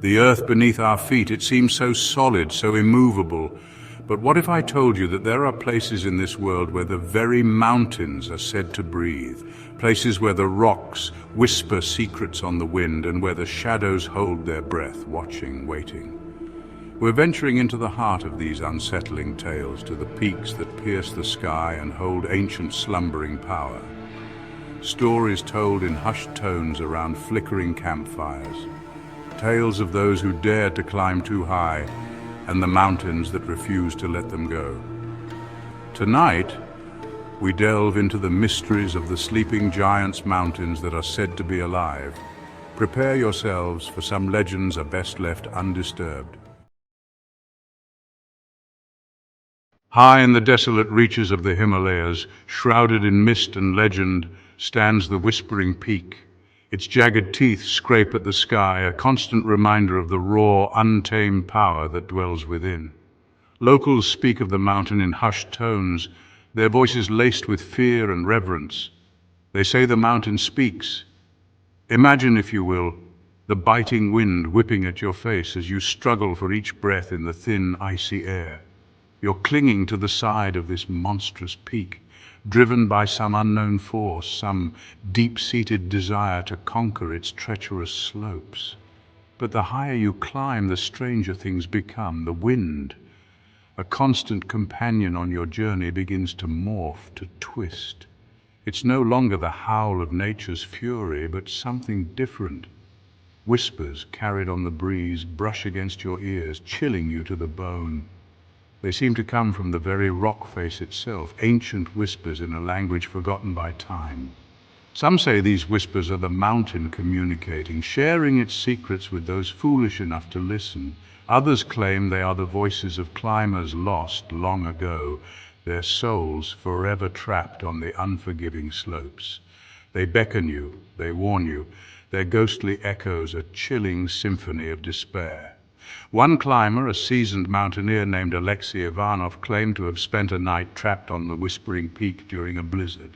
The earth beneath our feet, it seems so solid, so immovable. But what if I told you that there are places in this world where the very mountains are said to breathe? Places where the rocks whisper secrets on the wind and where the shadows hold their breath, watching, waiting. We're venturing into the heart of these unsettling tales, to the peaks that pierce the sky and hold ancient slumbering power. Stories told in hushed tones around flickering campfires. Tales of those who dared to climb too high and the mountains that refused to let them go. Tonight, we delve into the mysteries of the sleeping giants' mountains that are said to be alive. Prepare yourselves, for some legends are best left undisturbed. High in the desolate reaches of the Himalayas, shrouded in mist and legend, stands the Whispering Peak. Its jagged teeth scrape at the sky, a constant reminder of the raw, untamed power that dwells within. Locals speak of the mountain in hushed tones, their voices laced with fear and reverence. They say the mountain speaks. Imagine, if you will, the biting wind whipping at your face as you struggle for each breath in the thin, icy air. You're clinging to the side of this monstrous peak, driven by some unknown force, some deep-seated desire to conquer its treacherous slopes. But the higher you climb, the stranger things become. The wind, a constant companion on your journey, begins to morph, to twist. It's no longer the howl of nature's fury, but something different. Whispers carried on the breeze brush against your ears, chilling you to the bone. They seem to come from the very rock face itself, ancient whispers in a language forgotten by time. Some say these whispers are the mountain communicating, sharing its secrets with those foolish enough to listen. Others claim they are the voices of climbers lost long ago, their souls forever trapped on the unforgiving slopes. They beckon you, they warn you, their ghostly echoes a chilling symphony of despair. One climber, a seasoned mountaineer named Alexei Ivanov, claimed to have spent a night trapped on the Whispering Peak during a blizzard.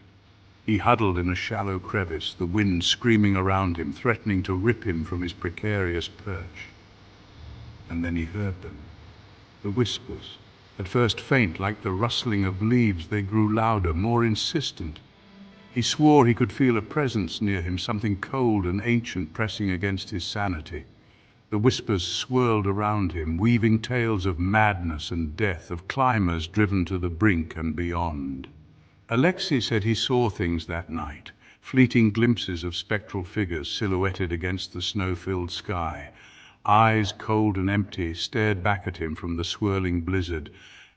He huddled in a shallow crevice, the wind screaming around him, threatening to rip him from his precarious perch. And then he heard them, the whispers. At first faint, like the rustling of leaves, they grew louder, more insistent. He swore he could feel a presence near him, something cold and ancient pressing against his sanity. The whispers swirled around him, weaving tales of madness and death, of climbers driven to the brink and beyond. Alexei said he saw things that night, fleeting glimpses of spectral figures silhouetted against the snow-filled sky. Eyes cold and empty stared back at him from the swirling blizzard,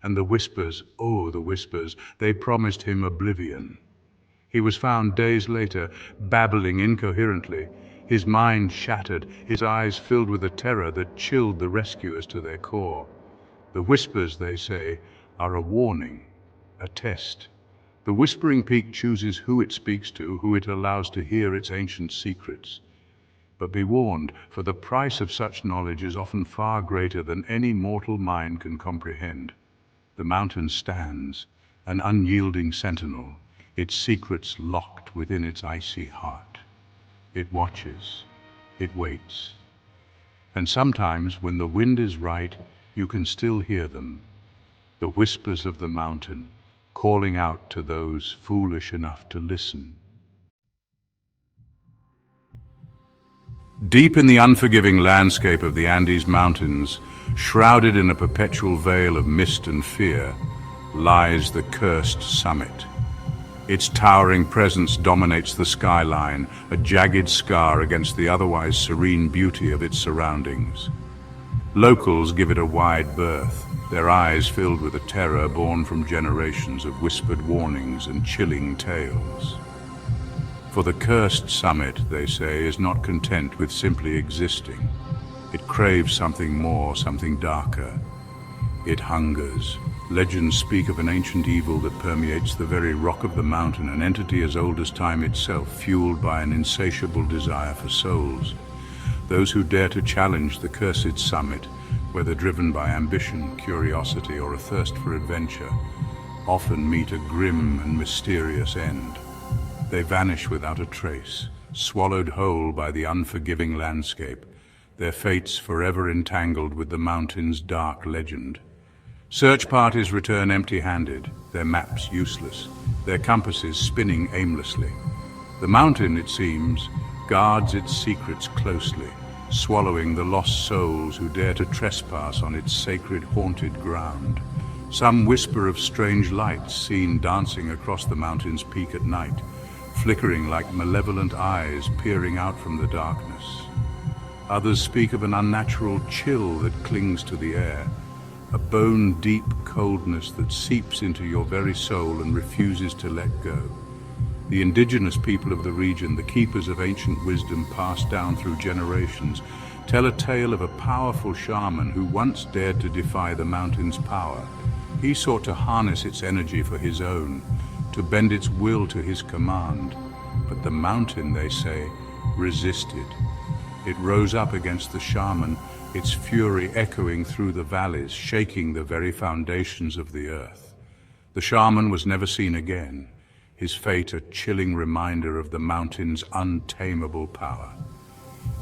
and the whispers, oh, the whispers, they promised him oblivion. He was found days later, babbling incoherently, his mind shattered, his eyes filled with a terror that chilled the rescuers to their core. The whispers, they say, are a warning, a test. The Whispering Peak chooses who it speaks to, who it allows to hear its ancient secrets. But be warned, for the price of such knowledge is often far greater than any mortal mind can comprehend. The mountain stands, an unyielding sentinel, its secrets locked within its icy heart. It watches, it waits. And sometimes, when the wind is right, you can still hear them, the whispers of the mountain, calling out to those foolish enough to listen. Deep in the unforgiving landscape of the Andes Mountains, shrouded in a perpetual veil of mist and fear, lies the cursed summit. Its towering presence dominates the skyline, a jagged scar against the otherwise serene beauty of its surroundings. Locals give it a wide berth, their eyes filled with a terror born from generations of whispered warnings and chilling tales. For the cursed summit, they say, is not content with simply existing. It craves something more, something darker. It hungers. Legends speak of an ancient evil that permeates the very rock of the mountain, an entity as old as time itself, fueled by an insatiable desire for souls. Those who dare to challenge the cursed summit, whether driven by ambition, curiosity, or a thirst for adventure, often meet a grim and mysterious end. They vanish without a trace, swallowed whole by the unforgiving landscape, their fates forever entangled with the mountain's dark legend. Search parties return empty-handed, their maps useless, their compasses spinning aimlessly. The mountain, it seems, guards its secrets closely, swallowing the lost souls who dare to trespass on its sacred haunted ground. Some whisper of strange lights seen dancing across the mountain's peak at night, flickering like malevolent eyes peering out from the darkness. Others speak of an unnatural chill that clings to the air, a bone-deep coldness that seeps into your very soul and refuses to let go. The indigenous people of the region, the keepers of ancient wisdom passed down through generations, tell a tale of a powerful shaman who once dared to defy the mountain's power. He sought to harness its energy for his own, to bend its will to his command. But the mountain, they say, resisted. It rose up against the shaman, its fury echoing through the valleys, shaking the very foundations of the earth. The shaman was never seen again, his fate a chilling reminder of the mountain's untamable power.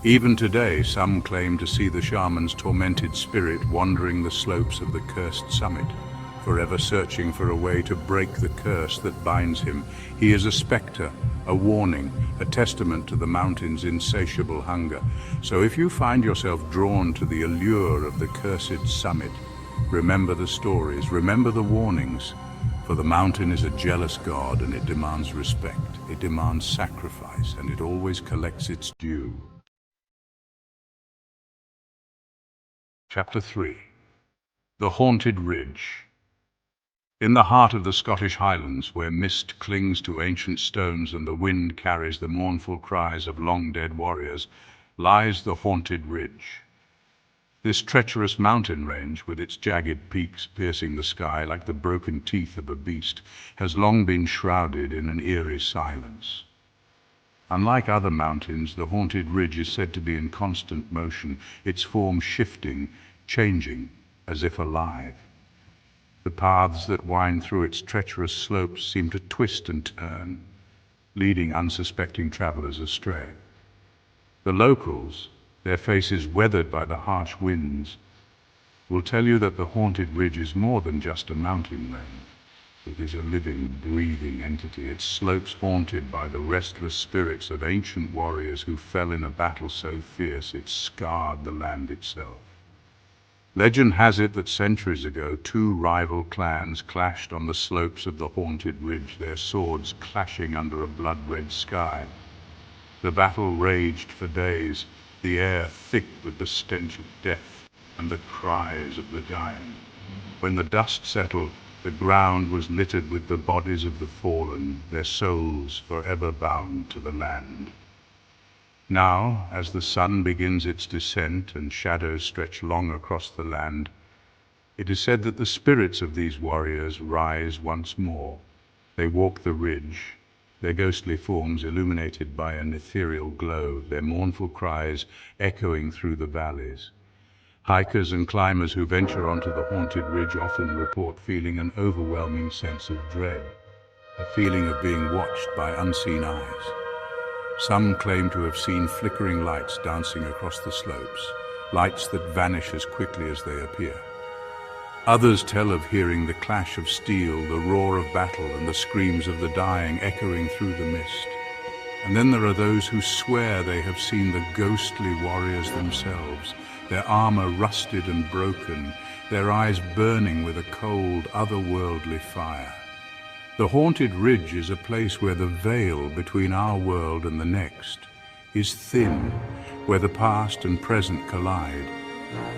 Even today, some claim to see the shaman's tormented spirit wandering the slopes of the cursed summit, forever searching for a way to break the curse that binds him. He is a specter, a warning, a testament to the mountain's insatiable hunger. So if you find yourself drawn to the allure of the cursed summit, remember the stories, remember the warnings, for the mountain is a jealous god and it demands respect, it demands sacrifice, and it always collects its due. Chapter 3. The Haunted Ridge. In the heart of the Scottish Highlands, where mist clings to ancient stones and the wind carries the mournful cries of long-dead warriors, lies the Haunted Ridge. This treacherous mountain range, with its jagged peaks piercing the sky like the broken teeth of a beast, has long been shrouded in an eerie silence. Unlike other mountains, the Haunted Ridge is said to be in constant motion, its form shifting, changing, as if alive. The paths that wind through its treacherous slopes seem to twist and turn, leading unsuspecting travelers astray. The locals, their faces weathered by the harsh winds, will tell you that the Haunted Ridge is more than just a mountain range. It is a living, breathing entity, its slopes haunted by the restless spirits of ancient warriors who fell in a battle so fierce it scarred the land itself. Legend has it that centuries ago, two rival clans clashed on the slopes of the Haunted Ridge, their swords clashing under a blood-red sky. The battle raged for days, the air thick with the stench of death and the cries of the dying. When the dust settled, the ground was littered with the bodies of the fallen, their souls forever bound to the land. Now, as the sun begins its descent and shadows stretch long across the land, it is said that the spirits of these warriors rise once more. They walk the ridge, their ghostly forms illuminated by an ethereal glow, their mournful cries echoing through the valleys. Hikers and climbers who venture onto the Haunted Ridge often report feeling an overwhelming sense of dread, a feeling of being watched by unseen eyes. Some claim to have seen flickering lights dancing across the slopes, lights that vanish as quickly as they appear. Others tell of hearing the clash of steel, the roar of battle, and the screams of the dying echoing through the mist. And then there are those who swear they have seen the ghostly warriors themselves, their armor rusted and broken, their eyes burning with a cold, otherworldly fire. The Haunted Ridge is a place where the veil between our world and the next is thin, where the past and present collide.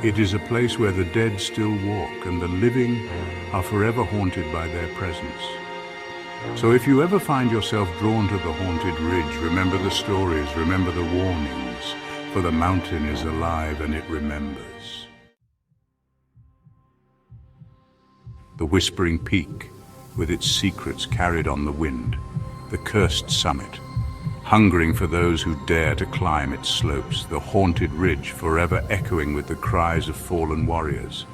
It is a place where the dead still walk and the living are forever haunted by their presence. So if you ever find yourself drawn to the Haunted Ridge, remember the stories, remember the warnings, for the mountain is alive and it remembers. The Whispering Peak, with its secrets carried on the wind, the cursed summit, hungering for those who dare to climb its slopes, the Haunted Ridge forever echoing with the cries of fallen warriors.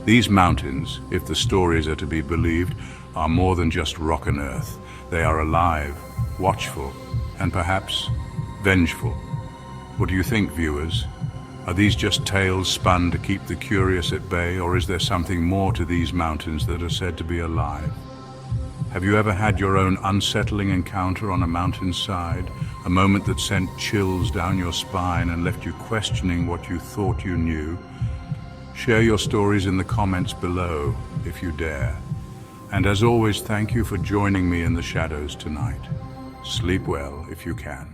These mountains, if the stories are to be believed, are more than just rock and earth. They are alive, watchful, and perhaps vengeful. What do you think, viewers? Are these just tales spun to keep the curious at bay, or is there something more to these mountains that are said to be alive? Have you ever had your own unsettling encounter on a mountainside, a moment that sent chills down your spine and left you questioning what you thought you knew? Share your stories in the comments below, if you dare. And as always, thank you for joining me in the shadows tonight. Sleep well if you can.